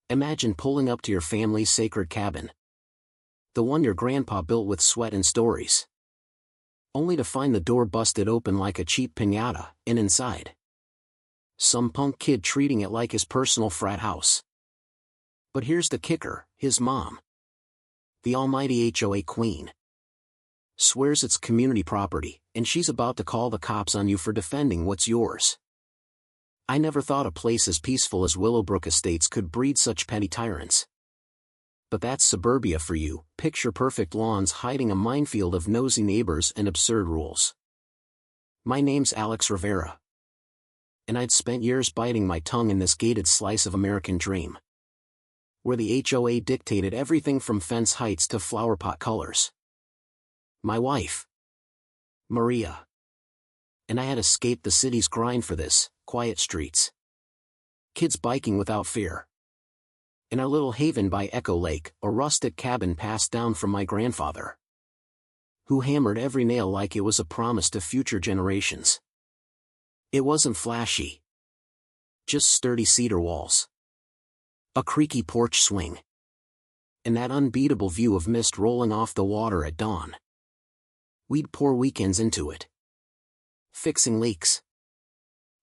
Imagine pulling up to your family's sacred cabin. The one your grandpa built with sweat and stories. Only to find the door busted open like a cheap piñata, and inside, some punk kid treating it like his personal frat house. But here's the kicker, his mom, the almighty HOA queen, swears it's community property, and she's about to call the cops on you for defending what's yours. I never thought a place as peaceful as Willowbrook Estates could breed such petty tyrants. But that's suburbia for you, picture-perfect lawns hiding a minefield of nosy neighbors and absurd rules. My name's Alex Rivera. And I'd spent years biting my tongue in this gated slice of American dream, where the HOA dictated everything from fence heights to flowerpot colors. My wife, Maria, and I had escaped the city's grind for this, quiet streets. Kids biking without fear. In our little haven by Echo Lake, a rustic cabin passed down from my grandfather, who hammered every nail like it was a promise to future generations. It wasn't flashy. Just sturdy cedar walls, a creaky porch swing, and that unbeatable view of mist rolling off the water at dawn. We'd pour weekends into it, fixing leaks,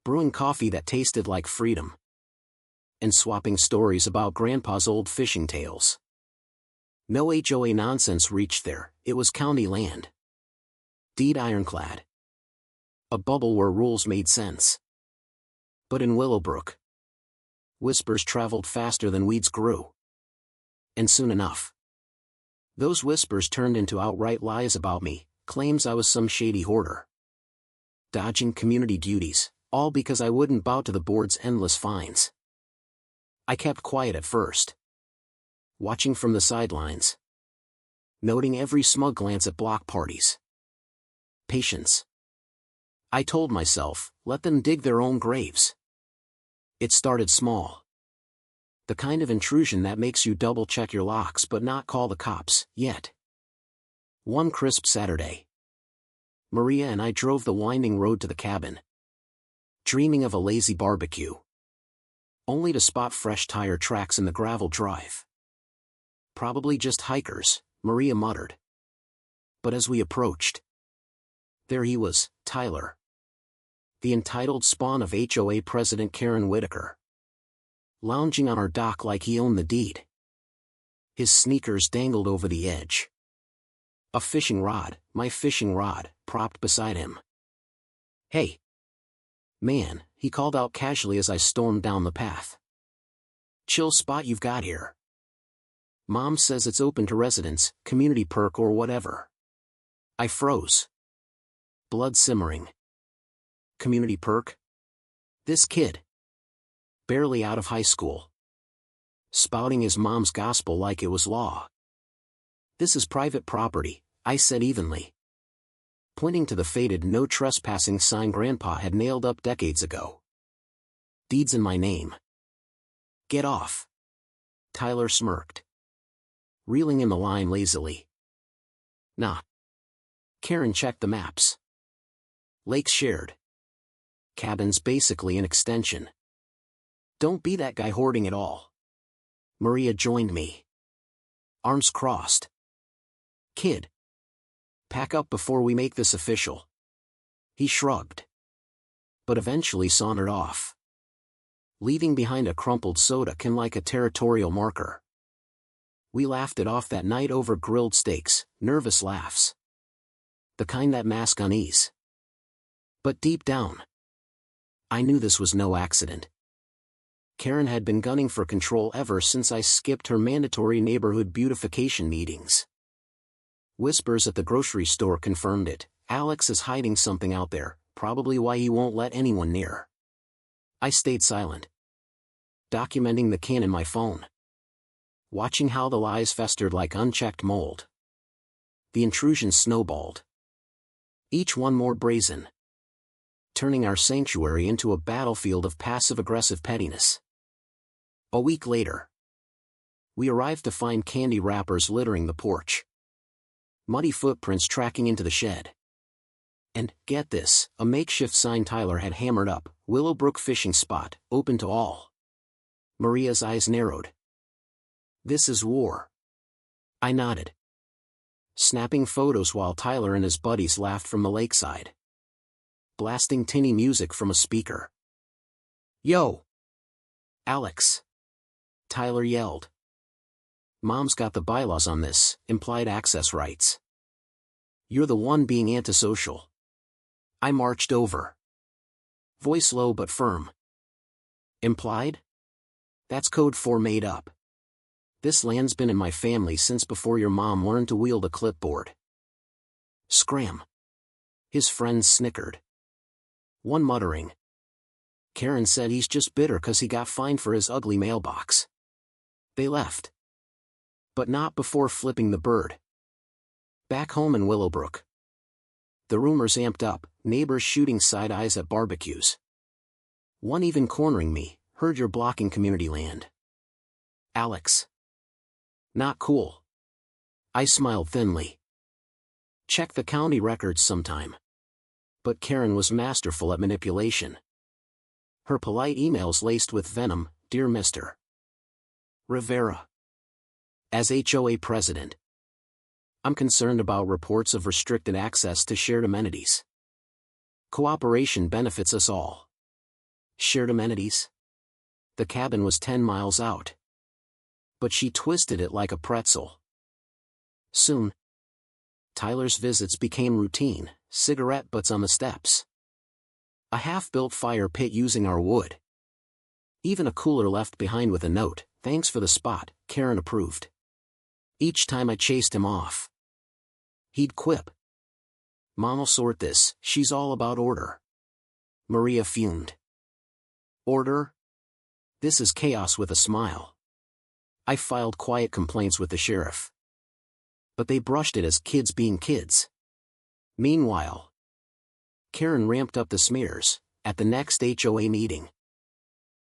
brewing coffee that tasted like freedom, and swapping stories about Grandpa's old fishing tales. No HOA nonsense reached there, it was county land. Deed ironclad. A bubble where rules made sense. But in Willowbrook, whispers traveled faster than weeds grew. And soon enough, those whispers turned into outright lies about me, claims I was some shady hoarder, dodging community duties, all because I wouldn't bow to the board's endless fines. I kept quiet at first, watching from the sidelines, noting every smug glance at block parties. Patience. I told myself, let them dig their own graves. It started small. The kind of intrusion that makes you double-check your locks but not call the cops, yet. One crisp Saturday, Maria and I drove the winding road to the cabin, dreaming of a lazy barbecue, only to spot fresh tire tracks in the gravel drive. Probably just hikers, Maria muttered. But as we approached, there he was, Tyler, the entitled spawn of HOA President Karen Whitaker, lounging on our dock like he owned the deed. His sneakers dangled over the edge. A fishing rod, my fishing rod, propped beside him. "Hey, man," he called out casually as I stormed down the path. "Chill spot you've got here. Mom says it's open to residents, community perk or whatever." I froze, blood simmering. Community perk? This kid, barely out of high school, spouting his mom's gospel like it was law. "This is private property," I said evenly, pointing to the faded no trespassing sign Grandpa had nailed up decades ago. "Deed's in my name." "Get off." Tyler smirked, reeling in the line lazily. "Nah." Karen checked the maps. Lakes shared. Cabin's basically an extension. "Don't be that guy hoarding it all." Maria joined me, arms crossed. "Kid, pack up before we make this official." He shrugged, but eventually sauntered off, leaving behind a crumpled soda can like a territorial marker. We laughed it off that night over grilled steaks, nervous laughs, the kind that mask unease. But deep down, I knew this was no accident. Karen had been gunning for control ever since I skipped her mandatory neighborhood beautification meetings. Whispers at the grocery store confirmed it. Alex is hiding something out there, probably why he won't let anyone near. I stayed silent, documenting the can in my phone, watching how the lies festered like unchecked mold. The intrusion snowballed, each one more brazen, turning our sanctuary into a battlefield of passive-aggressive pettiness. A week later, we arrived to find candy wrappers littering the porch, muddy footprints tracking into the shed. And, get this, a makeshift sign Tyler had hammered up, "Willowbrook Fishing Spot, open to all." Maria's eyes narrowed. This is war. I nodded, snapping photos while Tyler and his buddies laughed from the lakeside, blasting tinny music from a speaker. Yo! Alex! Tyler yelled. Mom's got the bylaws on this, implied access rights. You're the one being antisocial. I marched over. Voice low but firm. Implied? That's code for made up. This land's been in my family since before your mom learned to wield a clipboard. Scram. His friends snickered. One muttering. Karen said he's just bitter 'cause he got fined for his ugly mailbox. They left. But not before flipping the bird. Back home in Willowbrook. The rumors amped up, neighbors shooting side eyes at barbecues. One even cornering me, heard you're blocking community land. Alex. Not cool. I smiled thinly. Check the county records sometime. But Karen was masterful at manipulation. Her polite emails laced with venom, Dear Mr. Rivera. As HOA president, I'm concerned about reports of restricted access to shared amenities. Cooperation benefits us all. Shared amenities? The cabin was 10 miles out. But she twisted it like a pretzel. Soon, Tyler's visits became routine, cigarette butts on the steps. A half-built fire pit using our wood. Even a cooler left behind with a note, thanks for the spot, Karen approved. Each time I chased him off, he'd quip. Mom'll sort this, she's all about order. Maria fumed. Order? This is chaos with a smile. I filed quiet complaints with the sheriff. But they brushed it as kids being kids. Meanwhile, Karen ramped up the smears, at the next HOA meeting.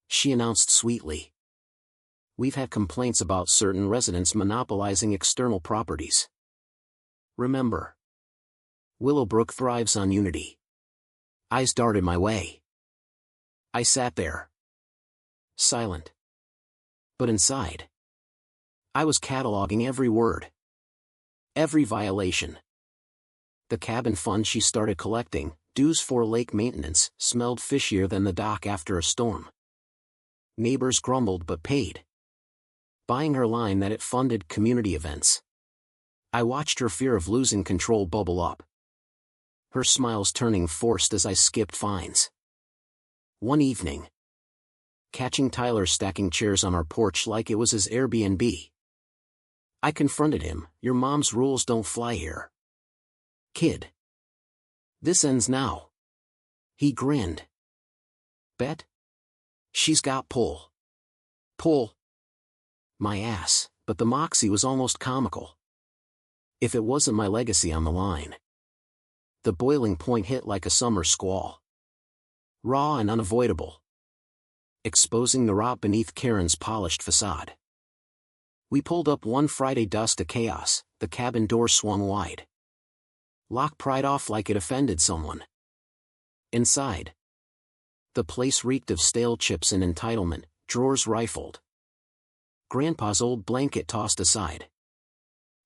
She announced sweetly. We've had complaints about certain residents monopolizing external properties. Remember, Willowbrook thrives on unity. Eyes darted my way. I sat there, silent. But inside, I was cataloging every word. Every violation. The cabin fund she started collecting, dues for lake maintenance, smelled fishier than the dock after a storm. Neighbors grumbled but paid. Buying her line that it funded community events. I watched her fear of losing control bubble up. Her smiles turning forced as I skipped fines. One evening, catching Tyler stacking chairs on our porch like it was his Airbnb, I confronted him, your mom's rules don't fly here. Kid. This ends now. He grinned. Bet? She's got pull. Pull. My ass, but the moxie was almost comical. If it wasn't my legacy on the line. The boiling point hit like a summer squall. Raw and unavoidable. Exposing the rot beneath Karen's polished facade. We pulled up one Friday dusk to chaos, the cabin door swung wide. Lock pried off like it offended someone. Inside, the place reeked of stale chips and entitlement, drawers rifled. Grandpa's old blanket tossed aside.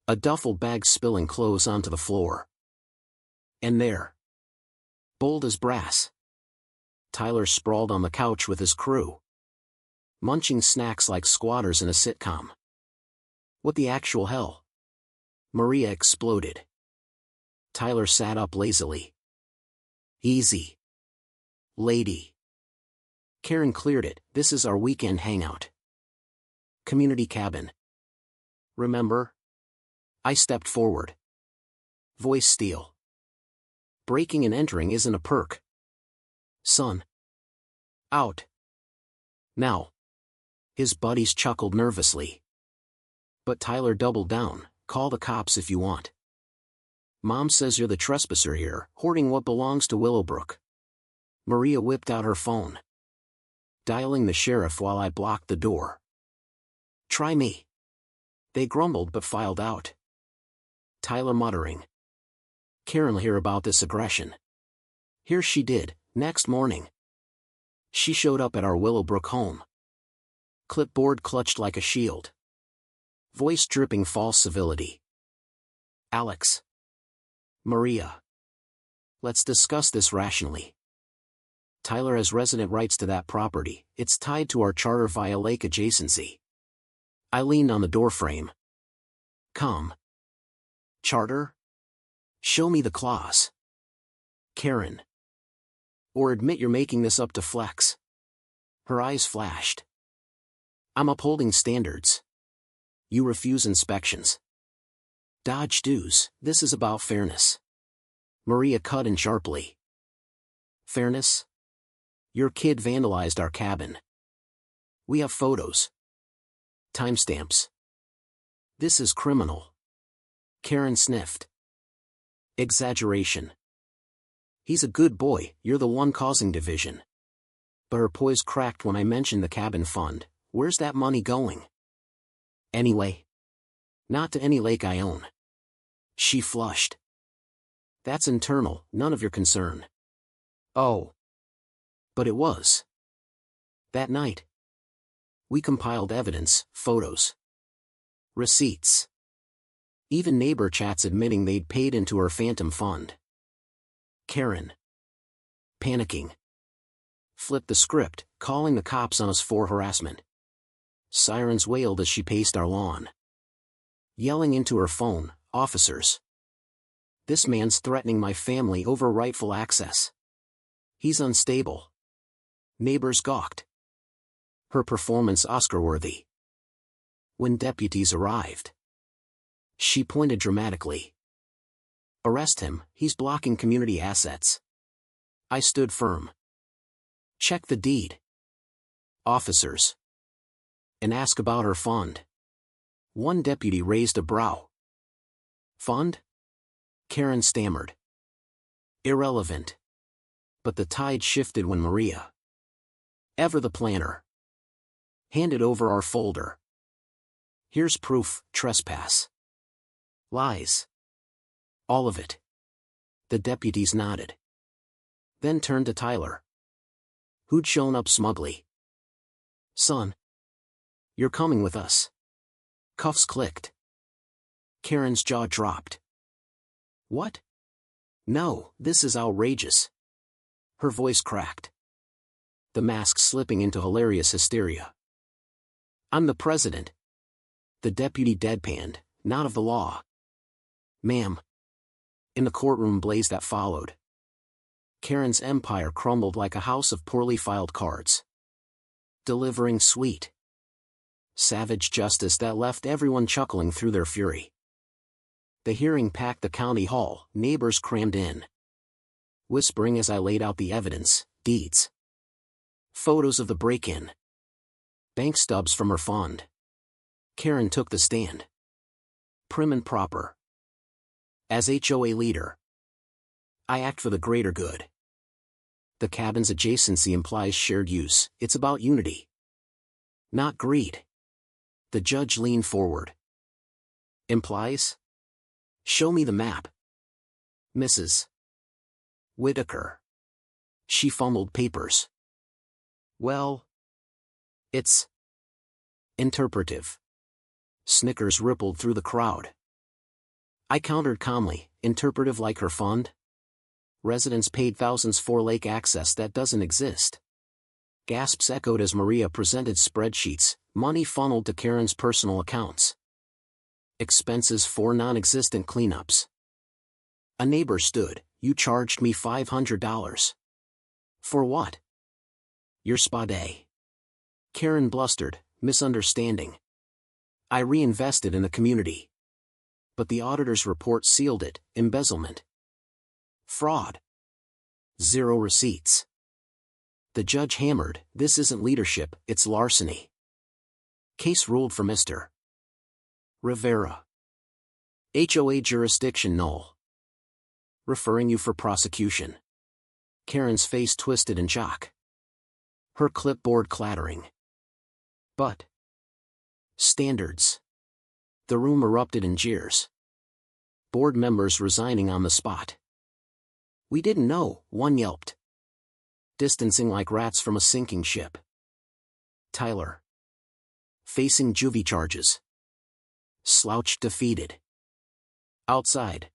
A duffel bag spilling clothes onto the floor. And there, bold as brass, Tyler sprawled on the couch with his crew. Munching snacks like squatters in a sitcom. What the actual hell? Maria exploded. Tyler sat up lazily. Easy. Lady. Karen cleared it, this is our weekend hangout. Community cabin. Remember? I stepped forward. Voice steel. Breaking and entering isn't a perk. Son. Out. Now. His buddies chuckled nervously. But Tyler doubled down, call the cops if you want. Mom says you're the trespasser here, hoarding what belongs to Willowbrook. Maria whipped out her phone. Dialing the sheriff while I blocked the door. Try me. They grumbled but filed out. Tyler muttering. Karen'll hear about this aggression. Here she did, next morning. She showed up at our Willowbrook home. Clipboard clutched like a shield. Voice dripping false civility. Alex. Maria. Let's discuss this rationally. Tyler has resident rights to that property, it's tied to our charter via lake adjacency. I leaned on the doorframe. Calm. Charter? Show me the clause. Karen. Or admit you're making this up to flex. Her eyes flashed. I'm upholding standards. You refuse inspections. Dodge dues, this is about fairness. Maria cut in sharply. Fairness? Your kid vandalized our cabin. We have photos. Timestamps. This is criminal. Karen sniffed. Exaggeration. He's a good boy, you're the one causing division. But her poise cracked when I mentioned the cabin fund. Where's that money going? Anyway. Not to any lake I own. She flushed. That's internal, none of your concern. Oh. But it was. That night. We compiled evidence, photos. Receipts. Even neighbor chats admitting they'd paid into her phantom fund. Karen. Panicking. Flipped the script, calling the cops on us for harassment. Sirens wailed as she paced our lawn. Yelling into her phone, officers. This man's threatening my family over rightful access. He's unstable. Neighbors gawked. Her performance Oscar-worthy. When deputies arrived. She pointed dramatically. Arrest him, he's blocking community assets. I stood firm. Check the deed. Officers. And ask about her fund. One deputy raised a brow. Fund? Karen stammered. Irrelevant. But the tide shifted when Maria. Ever the planner. Handed over our folder. Here's proof, trespass. Lies. All of it. The deputies nodded. Then turned to Tyler. Who'd shown up smugly. Son. You're coming with us. Cuffs clicked. Karen's jaw dropped. What? No, this is outrageous. Her voice cracked. The mask slipping into hilarious hysteria. I'm the president. The deputy deadpanned, not of the law. Ma'am. In the courtroom blaze that followed. Karen's empire crumbled like a house of poorly filed cards. Delivering sweet, savage justice that left everyone chuckling through their fury. The hearing packed the county hall, neighbors crammed in. Whispering as I laid out the evidence, deeds. Photos of the break-in. Bank stubs from her fund. Karen took the stand. Prim and proper. As HOA leader, I act for the greater good. The cabin's adjacency implies shared use, it's about unity. Not greed. The judge leaned forward. Implies? Show me the map. Mrs. Whitaker. She fumbled papers. Well, it's interpretive. Snickers rippled through the crowd. I countered calmly, interpretive like her fund? Residents paid thousands for lake access that doesn't exist. Gasps echoed as Maria presented spreadsheets, money funneled to Karen's personal accounts. Expenses for non-existent cleanups. A neighbor stood, you charged me $500. For what? Your spa day. Karen blustered, misunderstanding. I reinvested in the community. But the auditor's report sealed it, embezzlement. Fraud. Zero receipts. The judge hammered, this isn't leadership, it's larceny. Case ruled for Mr. Rivera. HOA jurisdiction null. Referring you for prosecution. Karen's face twisted in shock. Her clipboard clattering. But. Standards. The room erupted in jeers. Board members resigning on the spot. We didn't know, one yelped. Distancing like rats from a sinking ship. Tyler. Facing juvie charges. Slouched defeated. Outside.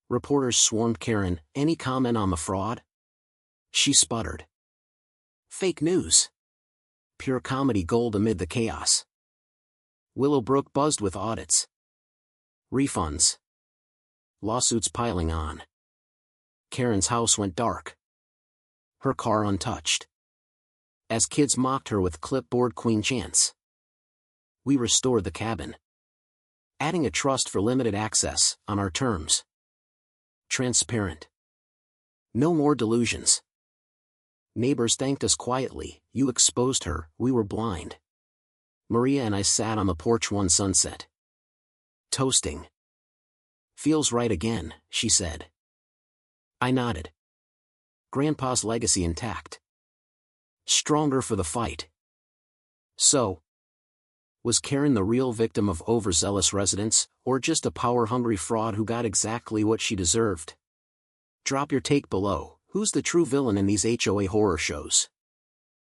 Reporters swarmed Karen. Any comment on the fraud? She sputtered. Fake news. Pure comedy gold amid the chaos. Willowbrook buzzed with audits. Refunds. Lawsuits piling on. Karen's house went dark. Her car untouched. As kids mocked her with clipboard queen chants. We restored the cabin. Adding a trust for limited access, on our terms. Transparent. No more delusions. Neighbors thanked us quietly. You exposed her, we were blind. Maria and I sat on the porch one sunset. Toasting. Feels right again, she said. I nodded. Grandpa's legacy intact. Stronger for the fight. So, was Karen the real victim of overzealous residents, or just a power-hungry fraud who got exactly what she deserved? Drop your take below. Who's the true villain in these HOA horror shows?